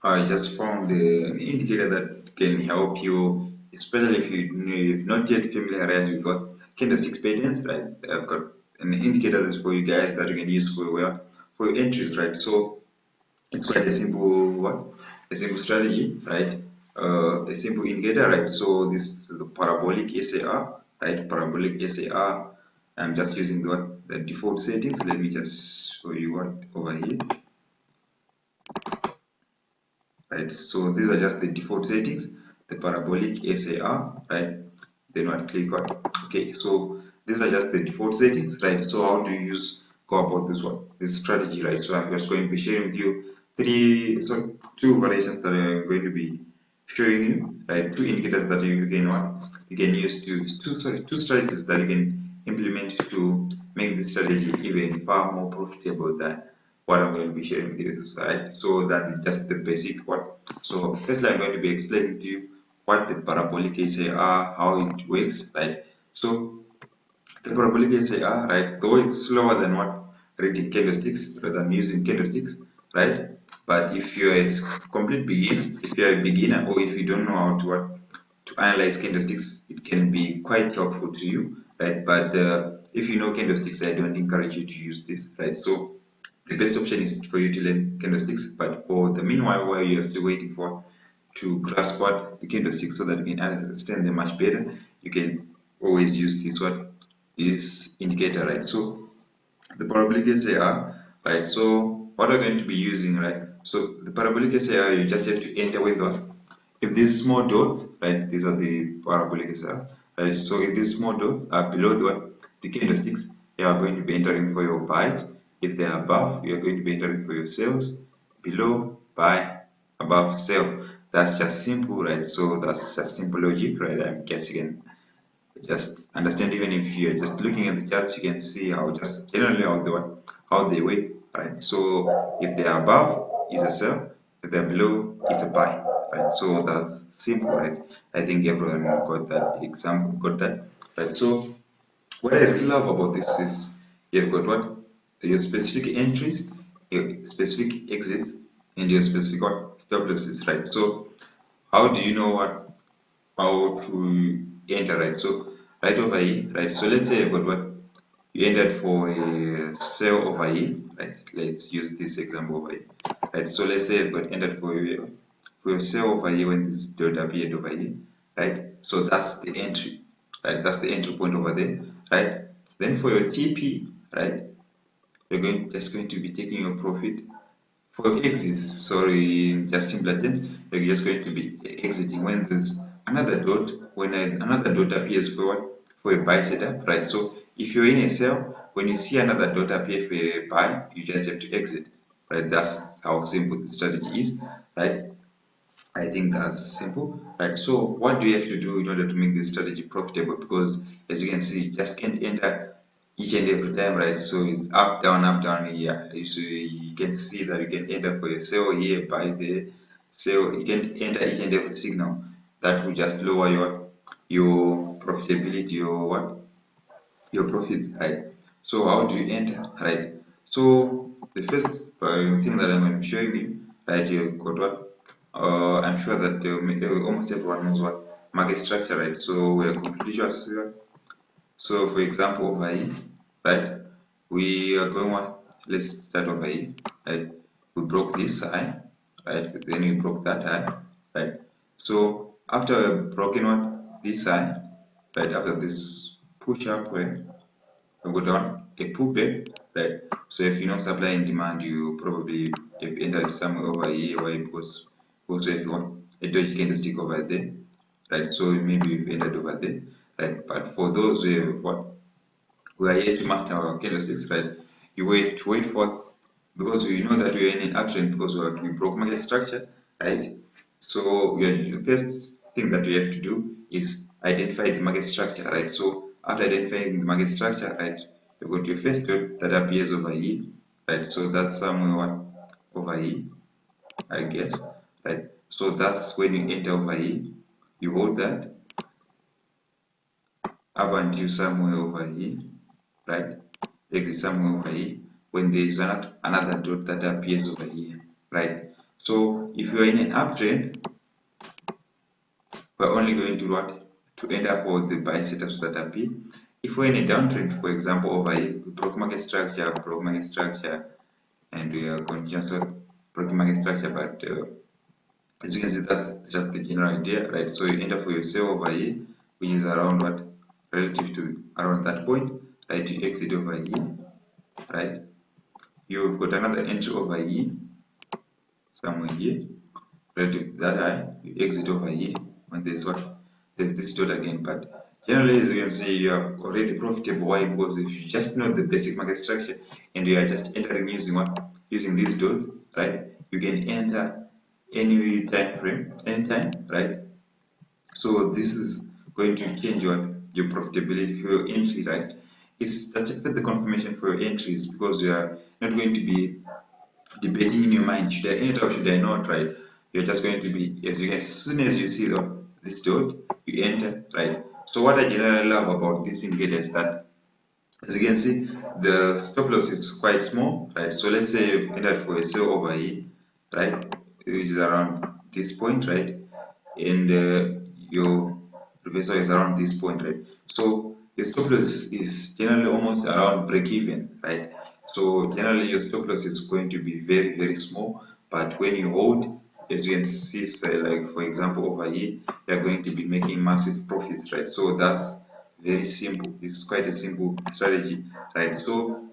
I just found an indicator that can help you, especially if you've not yet familiarized with what candlestick patterns, right? I've got an indicator that's for you guys that you can use for your entries, right? So it's quite a simple a simple strategy, right? A simple indicator, right? So this is the parabolic SAR, right? Parabolic SAR. I'm just using the default settings. Let me just show you what over here. Right, so these are just the default settings, the parabolic SAR, right? Then what click on okay. So these are just the default settings, right? So how do you go about this strategy, right? So I'm just going to be sharing with you two variations that I'm going to be showing you, right? Two indicators that you can use two strategies that you can implement to make this strategy even far more profitable than what I'm going to be sharing with you, right? So that is just the basic one. So firstly, I'm going to be explaining to you what the parabolic are, how it works, right? So the parabolic are, right, though it's slower than what reading candlesticks rather than using candlesticks, right? But if you're a complete beginner, if you're a beginner or if you don't know how to analyze candlesticks, it can be quite helpful to you, right? But if you know candlesticks, I don't encourage you to use this, right? So the best option is for you to learn candlesticks, but for the meanwhile, while you're still waiting for to grasp what the candlesticks so that you can understand them much better, you can always use this indicator, right? So the parabolic SAR, right? So what we're going to be using, right? So the parabolic SAR, you just have to enter with what? If these small dots, right? These are the parabolic SAR, right? So if these small dots are below the candlesticks, you are going to be entering for your buys. If they are above, you are going to be entering for your sales. Below, buy, above, sell. That's just simple, right? So that's just simple logic, right? I guess you can just understand, even if you're just looking at the charts, you can see how just generally how they work, right? So if they are above, it's a sell. If they're below, it's a buy, right? So that's simple, right? I think everyone got that example, got that, right? So what I really love about this is you've got your specific entries, your specific exits, and your specific stop losses, right? So how do you know how to enter, right? So right over here, right? So let's say you've got you entered for a sell over here, right? Let's use this example over here, right? So let's say you've got entered for a sell over here when this dot appeared over here, right? So that's the entry, right? That's the entry point over there, right? Then for your TP, right? You're just going to be taking your profit for exits, sorry, just simpler terms, you're just going to be exiting when there's another dot, when another dot appears for a buy setup, right? So if you're in a sell, when you see another dot appear for a buy, you just have to exit, right? That's how simple the strategy is, right? I think that's simple, right? So what do you have to do in order to make this strategy profitable? Because as you can see, you just can't enter each and every time, right? So it's up, down, yeah. So you can see that you can enter for a sell here, buy there, sell. You can enter each and every signal. That will just lower your profitability, your profits, right? So how do you enter, right? So the first thing that I'm going to be showing you, right? You got I'm sure that almost everyone knows what market structure, right? So we're completely sure. So for example, over here, right? We are going on. Let's start over here, right? We broke this high, right? Then we broke that high, right? So after we've broken on this high, right? After this push up, where we go down a pullback, right? So if you know supply and demand, you probably have entered somewhere over here, why? Because also if you want a dodgy candlestick over there, right? So maybe you've entered over there, right? But for those we are here to master our candlesticks, right? You wait for, because you know that we are in an uptrend because we broke market structure, right? So the first thing that we have to do is identify the market structure, right? So after identifying the market structure, right, you go to your first dot that appears over here, right? So that's somewhere over here, I guess, right? So that's when you enter over here, you hold that up until somewhere over here, right? Exit somewhere over here when there is another dot that appears over here, right? So if you are in an uptrend, we're only going to what? To enter for the buy setups that appear. If we're in a downtrend, for example, over here, we broke market structure, and we are continuous broke market structure, but as you can see, that's just the general idea, right? So you enter for your sell over here, which is around what? Relative to around that point, right? You exit over here, right? You've got another entry over here, somewhere here, relative to that high, you exit over here when there's what? There's this dot again, but generally, as you can see, you are already profitable. Why? Because if you just know the basic market structure and you are just entering using what? Using these dots, right? You can enter any time frame, anytime, right? So this is going to change your profitability for your entry, right? It's just the confirmation for your entries because you are not going to be debating in your mind, should I enter or should I not, right? You're just going to be, as soon as you see this dot, you enter, right? So what I generally love about this indicator is that, as you can see, the stop loss is quite small, right? So let's say you've entered for a sell over here, right? Which is around this point, right? And your reversal is around this point, right? So your stop loss is generally almost around break even, right? So generally your stop loss is going to be very, very small, but when you hold, as you can see, say like for example over here, you're going to be making massive profits, right? So that's very simple. It's quite a simple strategy, right? So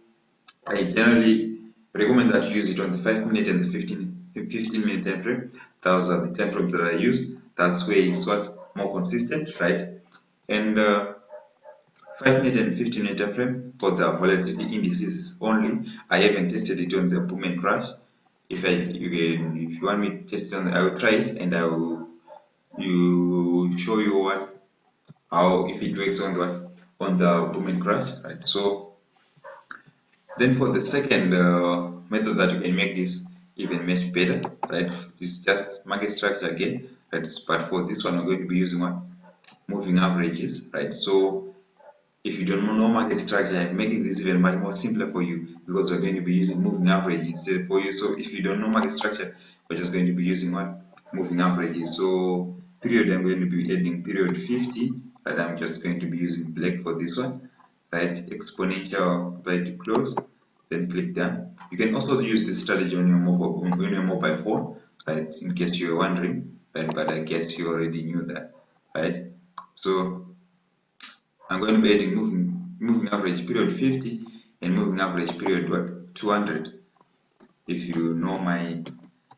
I generally recommend that you use it on the 5 minute and the 15 minute time frame. Those are the time frames that I use. That's where it's what more consistent, right? And 5 minute and 15 minute time frame for the volatility indices only. I haven't tested it on the boom and crash. If you want me to test it on, I will try it and I will show you how if it works on the boom and crash, right? So then for the second method that you can make this even much better, right? It's just market structure again, right? But for this one, we're going to be using what? Moving averages, right? So if you don't know market structure, I'm making this even much more simpler for you because we're going to be using moving averages instead for you. So if you don't know market structure, we're just going to be using what? Moving averages. So period, I'm going to be adding period 50, and I'm just going to be using black for this one, right? Exponential apply to close, then click done. You can also use this strategy on your mobile phone, right? In case you're wondering, right? But I guess you already knew that, right? So I'm going to be adding moving average period 50 and moving average period what 200. If you know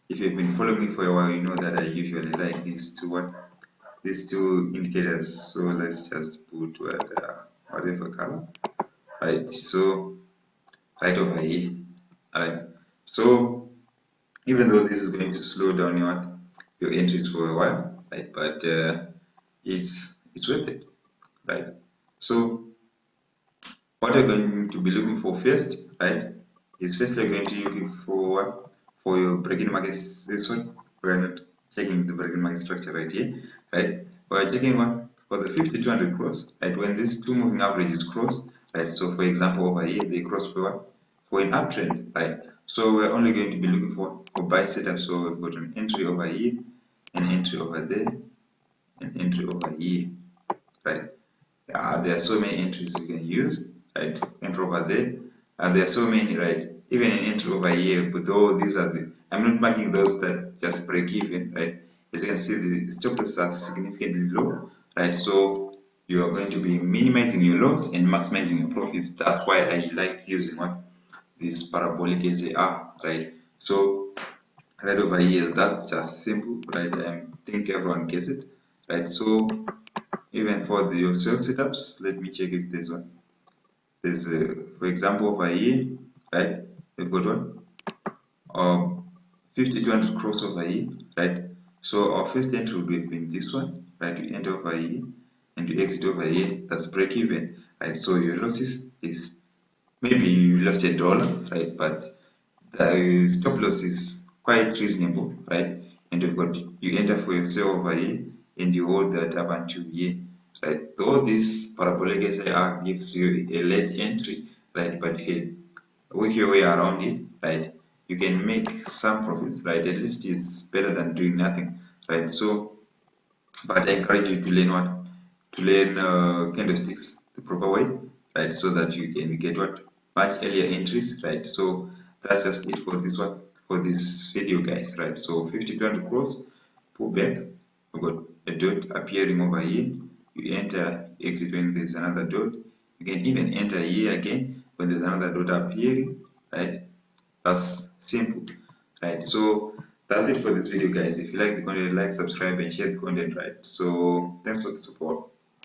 if you've been following me for a while, you know that I usually like these two indicators. So let's just put whatever color, right? So right over here, alright. So even though this is going to slow down your entries for a while, right? But it's worth it, right? So what you're going to be looking for first, right, is first you're going to look for your break-in market. Sorry, we're not checking the break-in market structure right here, right? We're checking one for the 50-200 cross, right? When these two moving averages cross, right? So for example, over here they cross for what? For an uptrend, right? So we're only going to be looking for buy setup. So we've got an entry over here, an entry over there, an entry over here, right? There are so many entries you can use, right? Enter over there, and there are so many, right? Even an entry over here, but all these are I'm not marking those that just break even, right? As you can see, the stop loss are significantly low, right? So you are going to be minimizing your loss and maximizing your profits. That's why I like using this parabolic SAR, right? So right over here, that's just simple, right? I think everyone gets it, right? So even for the self setups, let me check if there's one. There's for example over here, right? We've got one 50-200 cross over here, right? So our first entry would have been this one, right? You enter over here and you exit over here. That's break even, right? So your losses is maybe you lost $1, right? But the stop loss is quite reasonable, right? And you've got you enter for yourself over here and you hold that up until here, right? Though this parabolic SIR gives you a late entry, right? But you can work your way around it, right? you can make some profits, right? At least it's better than doing nothing, right? So, but I encourage you to learn what? To learn candlesticks the proper way, right? So that you can get what? Much earlier entries, right? So that's just it for this one, for this video, guys, right? So 50 to cross, pull back, we got a dot appearing over here. You enter, exit when there's another dot. You can even enter here again when there's another dot appearing, right? That's simple, right? So that's it for this video, guys. If you like the content, like, subscribe, and share the content, right? So thanks for the support.